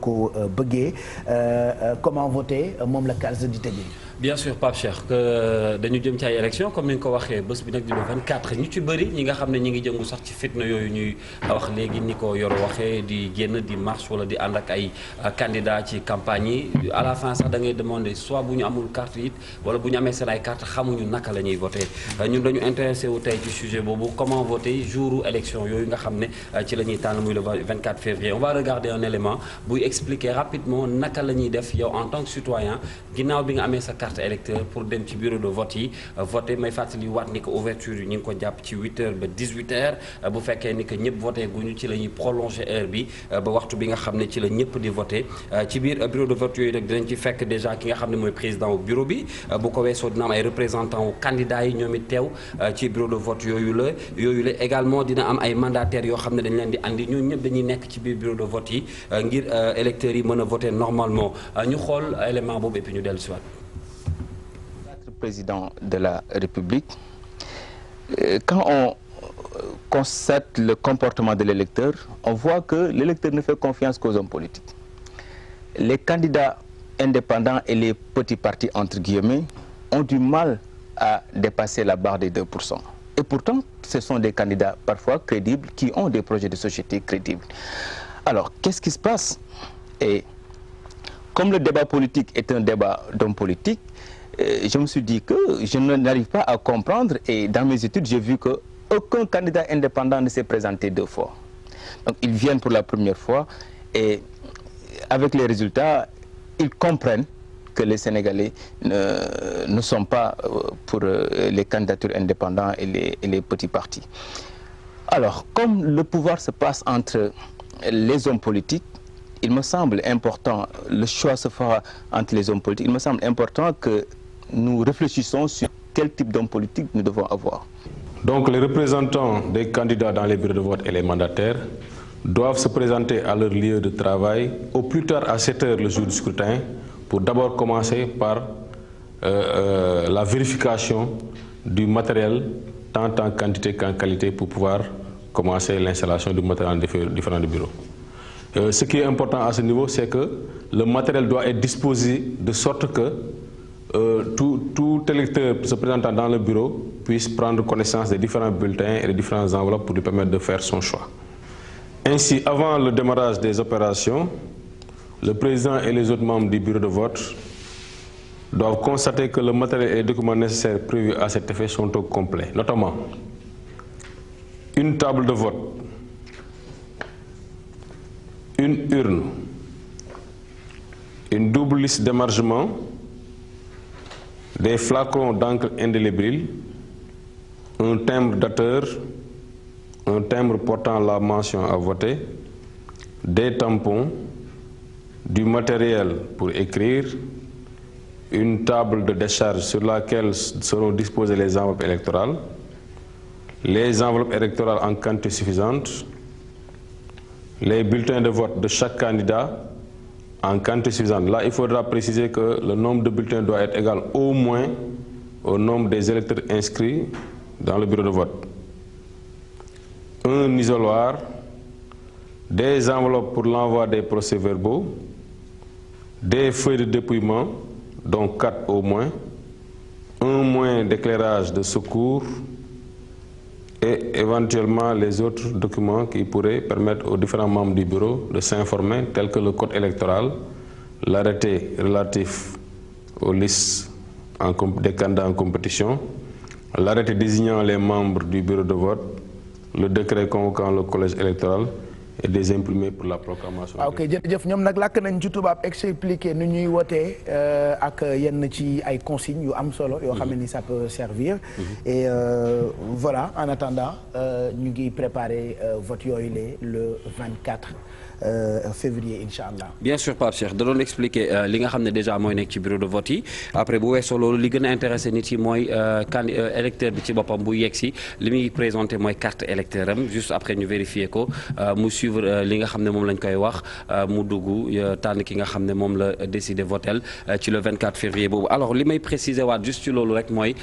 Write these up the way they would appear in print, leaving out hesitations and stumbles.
ko bëggee comment voter moom la CALS di tëjee. bien sûr Pape Cheikh que dañu jëm ci ay élections comme ni nga ko waxee bés bi nag di le 24 ñu ci bëri ñi nga xam ne ñi ngi jëngu sax ci fitna yooyu ñuy wax léegi ni ko yor waxee di génn di marche wala di ànd ak ay candidats ci campagne yi à la fin sax da ngay demander soit bu ñu amul carte it wala bu ñu amee seen ay carte xamuñu naka la ñuy voter ñun dañu intéressé wu tey ci sujet boobu comment voter jouru élection yooyu nga xam ne ci la ñuy tànn muy le 24 février on va regarder un élément buy expliquer rapidement naka la ñuy def yow en tant que citoyen ginnaaw bi nga amee sa carte électeur pour dem ci bureau de vote yi voté may fàttali waat ni que ouverture yi ñu ngi ko jàpp ci 8h ba 18h bu fekkee ni que ñëpp voté guñu ci la ñuy prolongé heure bi ba waxtu bi nga xam ne ci la ñëpp di voté ci biir bureau de vote yooyu nag dinañ ci fekk déjà ki nga xam ne mooy président wu bureau bi bu ko weesoo dina am ay représentants wu candidats yi ñoom it teew ci bureau de vote yooyu la également dina am ay mandataires yoo xam ne dañ leen di andi ñooñu ñëpp dañuy nekk ci biir bureau de vote yi ngir électeurs yi mën a voter normalement ñu xool élément boobu et puis ñu dellu si waat. Président de la République, quand on constate le comportement de l'électeur, on voit que l'électeur ne fait confiance qu'aux hommes politiques. Les candidats indépendants et les petits partis, entre guillemets, ont du mal à dépasser la barre des 2%. Et pourtant, ce sont des candidats parfois crédibles qui ont des projets de société crédibles. Alors, qu'est-ce qui se passe? Et comme le débat politique est un débat d'hommes politiques, je me suis dit que je n'arrive pas à comprendre et dans mes études, j'ai vu qu'aucun candidat indépendant ne s'est présenté 2 fois. Donc ils viennent pour la première fois et avec les résultats, ils comprennent que les Sénégalais ne sont pas pour les candidatures indépendantes et les petits partis. Alors, comme le pouvoir se passe entre les hommes politiques, il me semble important, le choix se fera entre les hommes politiques, il me semble important que nous réfléchissons sur quel type d'homme politique nous devons avoir. Donc les représentants des candidats dans les bureaux de vote et les mandataires doivent se présenter à leur lieu de travail au plus tard à 7h le jour du scrutin pour d'abord commencer par la vérification du matériel tant en quantité qu'en qualité pour pouvoir commencer l'installation du matériel en différents bureaux. Ce qui est important à ce niveau, c'est que le matériel doit être disposé de sorte que tout électeur se présentant dans le bureau puisse prendre connaissance des différents bulletins et des différentes enveloppes pour lui permettre de faire son choix. Ainsi, avant le démarrage des opérations, le président et les autres membres du bureau de vote doivent constater que le matériel et les documents nécessaires prévus à cet effet sont au complet, notamment une table de vote, une urne, une double liste d'émargement, des flacons d'encre indélébile, un timbre dateur, un timbre portant la mention à voter, des tampons, du matériel pour écrire, une table de décharge sur laquelle seront disposées les enveloppes électorales, les enveloppes électorales en quantité suffisante, les bulletins de vote de chaque candidat en quantité suffisante. Là, il faudra préciser que le nombre de bulletins doit être égal au moins au nombre des électeurs inscrits dans le bureau de vote. Un isoloir, des enveloppes pour l'envoi des procès-verbaux, des feuilles de dépouillement, dont 4 au moins, un moyen d'éclairage de secours et éventuellement les autres documents qui pourraient permettre aux différents membres du bureau de s'informer, tels que le code électoral, l'arrêté relatif aux listes des candidats en compétition, l'arrêté désignant les membres du bureau de vote, le décret convoquant le collège électoral et des imprimés pour la proclamation. ok jërëjëf ñoom nag làkk nañ ci tubaab expliqué nu ñuy wotee ak yenn ci ay consignes yu am solo yoo xam ne ni ça peut servir et voilà en attendant ñu ngi préparer vote yooyu le 24 février incha allah. bien sûr Pape Cheikh da doon expliquer li nga xam ne déjà mooy nekk ci bureau de vote yi après bu weesoo loolu li gën a intéressé nit yi mooy électeur bi ci boppam bu yegg si li muy présenté mooy carte électeur am juste après ñu vérifier ko mu suivre li nga xam ne moom lañ koy wax mu dugg tànn ki nga xam ne moom la décidé votel ci le 24 février boobu. alors li may préciser waat juste ci loolu rek mooy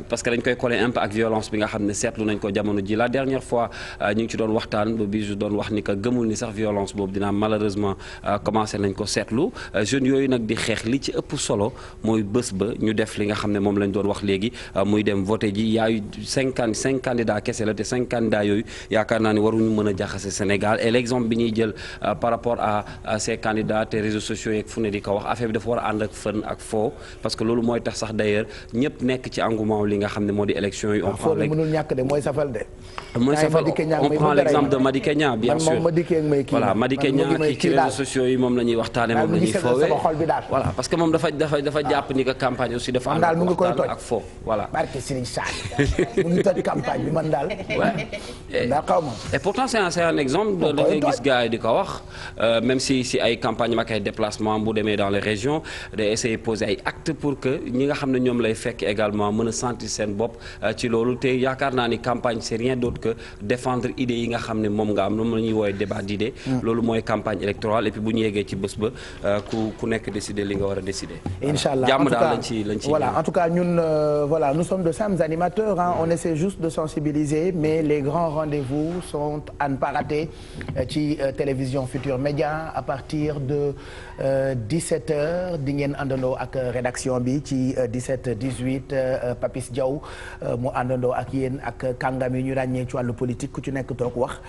parce que dañ koy coller un peu ak violence bi nga xam ne seetlu nañ ko jamono ji la dernière fois ñu ngi ci doon waxtaan ba bi ju doon wax ni que gëmul ni sax violence violence boobu dina malheureusement commencé nañ ko seetlu jeunes yooyu nag di xeex li ci ëpp solo mooy bés ba ñu def li nga xam ne moom lañ doon wax léegi muy dem voté ji yaayu 5 candidats kese la te 5 candidats yooyu yaakaar naa ni waruñu mën a jaxase Sénégal et l'exemple bi ñuy jël par rapport à ces candidats te réseaux sociaux yeeg fu ne di ko wax affaire bi dafa war a ànd ak fën ak foo parce que loolu mooy tax sax d'ailleurs ñëpp nekk ci engouement li nga xam ne moo di élection yi. on prend mënul ñàkk de mooy safal de. mooy safal on prend l'exemple de Madické Niang bien sûr voilà Madické Niang ci réseaux sociaux yi moom la ñuy waxtaane moom la ñuy foowee voilà parce que moom dafa jàpp ni que campagne aussi dafa ànd ak waxtaan ak foo voilà. barke Serigne Sall mu ngi toj campagne bi man daal. et pourtant c'est un exemple da ngay gis gars yi di ko wax même si ay campagne ak ay déplacement bu demee dans les régions day essayer poser ay actes pour que ñi nga xam ne ñoom lay fekk également mën a sentir seen bopp ci loolu te yaakaar naa ni campagne c'est rien d'autre que défendre idées yi nga xam ne moom nga am moom la ñuy woowee débat d'idées. loolu mooy campagne électorale et puis bu ñu yeggee ci bés ba ku nekk décider li nga war a décider. Inch'Allah jàmm daal lañ ci voilà en tout cas ñun voilà nous sommes de simples animateurs hein. On essaie juste de sensibiliser mais les grands rendez-vous sont à ne pas rater ci télévision Futurs Médias à partir de 17h di ngeen àndandoo ak rédaction bi ci 17-18 Papis Diaw mu àndandoo ak yéen ak kàngam yi ñu ràññee ci wàllu politique ku ci nekk toog wax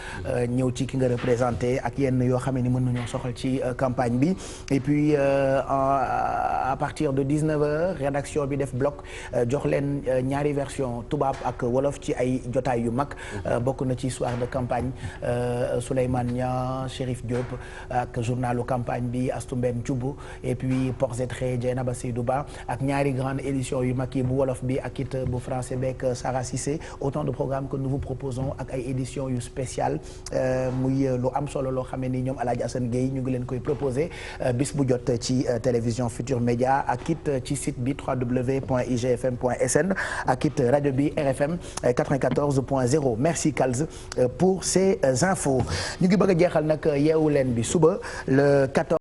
ñëw ci ki nga représenté ak yenn yoo xam ne mën nañoo soxal ci campagne bi et puis à partir de 19h rédaction bi def bloc jox leen ñaari version tubaab ak wolof ci ay jotaay yu mag bokk na ci soir de campagne Souleymane Niang Chérif Diop ak journalu campagne bi Astou Mbène Thioub et puis Ports et Traits Dieynaba Seydou Ba ak ñaari grande édition yu mag yi bu wolof bi ak it bu français beeg Sarah Cissé autant de programmes que nous vous proposons ak ay éditions yu spéciales muy lu am solo loo xam ne ni ñoom Alaaji Assane Gueye ñu ngi leen koy proposer bis bu jot ci télévision Futurs Médias ak it ci site bi www.igfm.sn ak it rajo bi RFM 94.0 merci Kalz pour ces infos ñu ngi bëgg a jeexal nag yeewu leen bi suba le 14